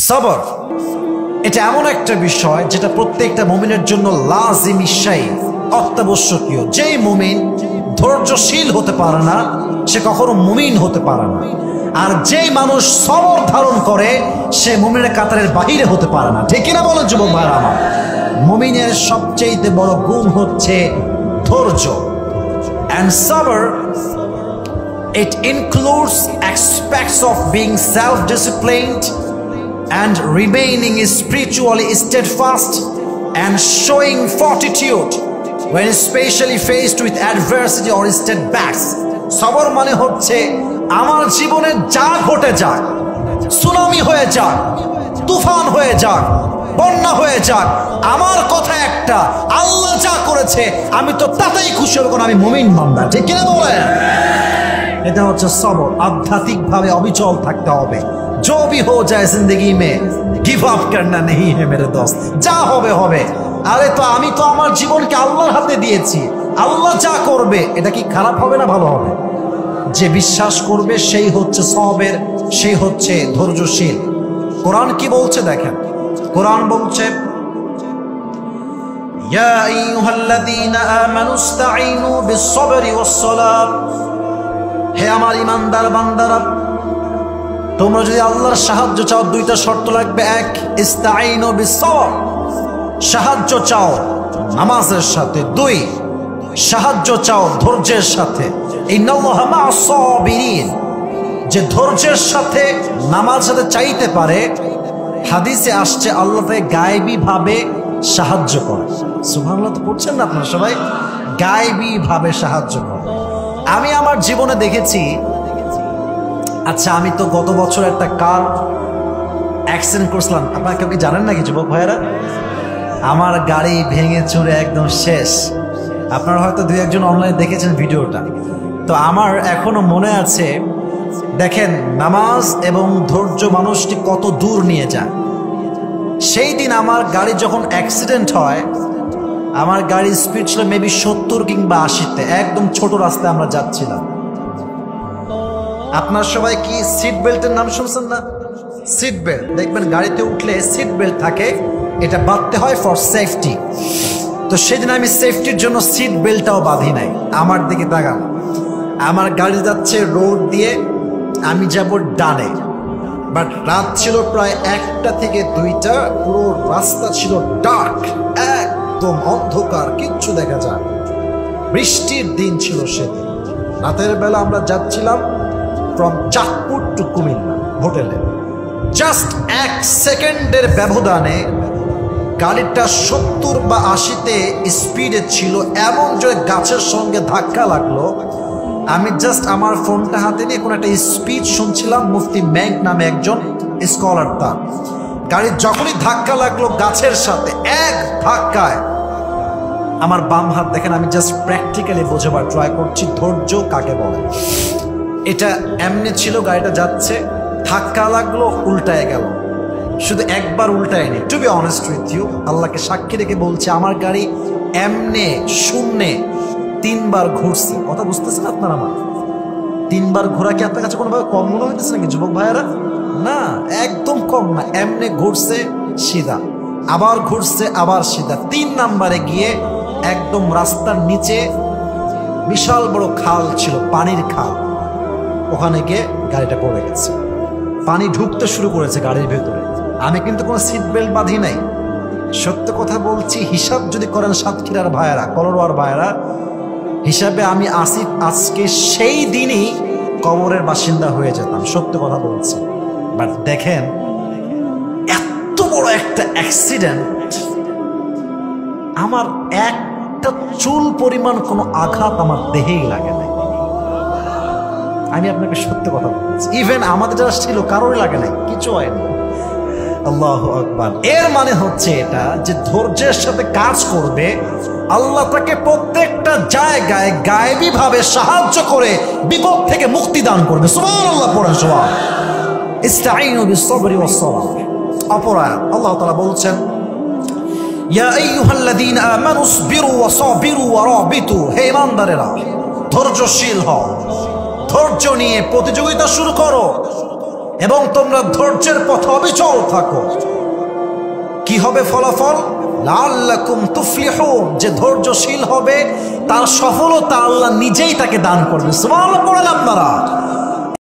সবর এটা এমন একটা বিষয় যেটা প্রত্যেকটা মুমিনের জন্য লাজিমি শাই, অত্যাবশ্যকীয়। যেই মুমিন ধৈর্যশীল হতে পারে না সে কখনো মুমিন হতে পারে না। আর যেই মানুষ সবর ধারণ করে সে মুমিনের কাতারের বাহিরে হতে পারে না। ঠিক কিনা বলেন যুবক ভাইরা আমার? মুমিনের সবচেয়ে বড় গুণ হচ্ছে ধৈর্য। And sabr, it includes aspects of being self-disciplined and remaining spiritually steadfast and showing fortitude when especially faced with adversity or setbacks. সবর মানে হচ্ছে আমার জীবনে যা ঘটে যাক, সুনামি হয়ে যাক, তুফান হয়ে যাক, বন্যা হয়ে যাক, আমার কথা একটা, আল্লাহ যা করেছে আমি তো তাতেই খুশি হব, আমি মুমিন বান্দা। ঠিক কিনা বলেন? এটা হচ্ছে সবর। আধ্যাত্মিকভাবে অবিচল থাকতে হবে। जो भी हो जाए जिंदगी में गिव अप करना नहीं है मेरे दोस्त। যা হবে হবে। আরে তো আমি তো আমার জীবনকে আল্লাহর হাতে দিয়েছি, আল্লাহ যা করবে এটা কি খারাপ হবে না ভালো হবে? যে বিশ্বাস করবে সেই হচ্ছে সবের, সেই হচ্ছে ধৈর্যশীল। কোরআন কি বলছে দেখেন। কোরআন বলছে ইয়া আইয়ুহাল্লাযীনা আমানু ইসতাঈনু বিস-সাবরি ওয়াস-সালাত। হে আমার ঈমানদার বান্দারা, তোমরা যদি আল্লাহর সাহায্য চাও দুইটা শর্ত লাগবে। এক, ইসতাঈনু বিস-সাবর, সাহায্য চাও নামাজের সাথে। দুই, সাহায্য চাও ধৈর্যের সাথে। ইন্নাল্লাহা মা'আস-সাবিরিন, যে ধৈর্যের সাথে নামাজের সাথে চাইতে পারে, হাদিসে আসছে আল্লাহ তাকে গায়েবী ভাবে সাহায্য করে। সুবহানাল্লাহ তো পড়ছেন না আপনারা সবাই? গায়েবী ভাবে সাহায্য করে। আমি আমার জীবনে দেখেছি। আচ্ছা, আমি তো গত বছর একটা কার অ্যাক্সিডেন্ট করছিলাম। আপনারা কেউ কি জানেন নাকি যুবক ভাইয়েরা? আমার গাড়ি ভেঙে চুরে একদম শেষ। আপনারা হয়তো দুই একজন অনলাইনে দেখেছেন ভিডিওটা। তো আমার এখনো মনে আছে। দেখেন, নামাজ এবং ধৈর্য মানুষটি কত দূর নিয়ে যায়। সেই দিন আমার গাড়ি যখন অ্যাক্সিডেন্ট হয়, আমার গাড়ির স্পিড ছিল মেবি 70 কিংবা 80-তে। একদম ছোট রাস্তায় আমরা যাচ্ছিলাম। আপনার সবাই কি সিট বেল্টের নাম শুনছেন না? সিট বেল্ট দেখবেন গাড়িতে উঠলে সিট বেল্ট থাকে, এটা বাঁধতে হয় ফর সেফটি। তো সেদিন আমি সেফটির জন্য সিট বেল্টটাও বাঁধি নাই। আমার দিকে তাকান, আমার গাড়ি যাচ্ছে রোড দিয়ে, আমি যাব ডানে। বাট রাত ছিল প্রায় 1টা থেকে 2টা, পুরো রাস্তা ছিল ডার্ক, একদম অন্ধকার, কিচ্ছু দেখা যায়। বৃষ্টির দিন ছিল সেদিন। রাতের বেলা আমরা যাচ্ছিলাম ফ্রম চাঁদপুর টু কুমিল্লা হোটেলে। জাস্ট 1 সেকেন্ডের ব্যবধানে গাড়িটা 70 বা 80-তে স্পিডে ছিল, এমন যে গাছের সঙ্গে ধাক্কা লাগলো। আমি জাস্ট আমার ফোনটা হাতে নিয়ে কোনো একটা স্পিচ শুনছিলাম, মুফতি ম্যাঙ্ক নামে একজন স্কলার। তার গাড়ি যখনই ধাক্কা লাগলো গাছের সাথে, এক ধাক্কায় আমার বাম হাত দেখেন। আমি জাস্ট প্র্যাকটিক্যালি বোঝাবার ট্রাই করছি ধৈর্য কাকে বলে। এটা এমনি ছিল, গাড়িটা যাচ্ছে, ধাক্কা লাগলো, উল্টায় গেল। শুধু একবার উল্টায়নি। To be honest with you, আল্লাহকে সাক্ষী রেখে বলছে, আমার গাড়ি এমনে শূন্যে 3 বার ঘুরছে। কথা বুঝতেছেন আপনারা? আমার 3 বার ঘোরা কি আপনার কাছে কোনোভাবে কম মনে হইতেছে নাকি যুবক ভাইয়েরা? না, একদম কম না। এমনে ঘুরছে সিধা, আবার ঘুরছে, আবার সিধা। 3 নাম্বারে গিয়ে একদম রাস্তার নিচে বিশাল বড় খাল ছিল, পানির খাল। ওখানে গিয়ে গাড়িটা পড়ে গেছে। পানি ঢুকতে শুরু করেছে গাড়ির ভেতরে। আমি কিন্তু কোনো সিট বেল্ট বাঁধি নাই। সত্য কথা বলছি, হিসাব যদি করেন সাতক্ষীরার ভাইয়েরা, কলরোয়ার ভাইয়েরা, হিসাবে আমি আজকে সেই দিনই কবরের বাসিন্দা হয়ে যেতাম। সত্য কথা বলছি। বাট দেখেন, এত বড় একটা অ্যাক্সিডেন্ট, আমার একটা চুল পরিমাণ কোনো আঘাত আমার দেহেই লাগে নাই। আমি আপনাকে সত্য কথা বলছি। ইভেন আমাদের যারা ছিল কারোরই লাগে নাই, কিছু হয়নি। আল্লাহু আকবার। এর মানে হচ্ছে এটা যে ধৈর্যের সাথে কাজ করবে, আল্লাহ তাকে প্রত্যেকটা জায়গায় গায়েবী ভাবে সাহায্য করে বিপদ থেকে মুক্তি দান করবে। সুবহানাল্লাহ পড়েন সবাই। ইসতাঈনু বিস-সাবরি ওয়াস-সালাত। অপরায়ণ আল্লাহ তাআলা বলছেন, ইয়া আইয়ুহাল্লাযীনা আমানু ইসবিরু ওয়া সাবিরু ওয়া রাবিতু। হে ঈমানদারেরা, ধৈর্যশীল হও, ধৈর্য নিয়ে প্রতিযোগিতা শুরু করো। এবং তোমরা ধৈর্যের পথে অবিচল থাকো। কি হবে ফলাফল? লাআল্লাকুম তুফলিহুন, যে ধৈর্যশীল হবে তার সফলতা আল্লাহ নিজেই তাকে দান করবে। সুবহানাল্লাহ পড়েন আপনারা।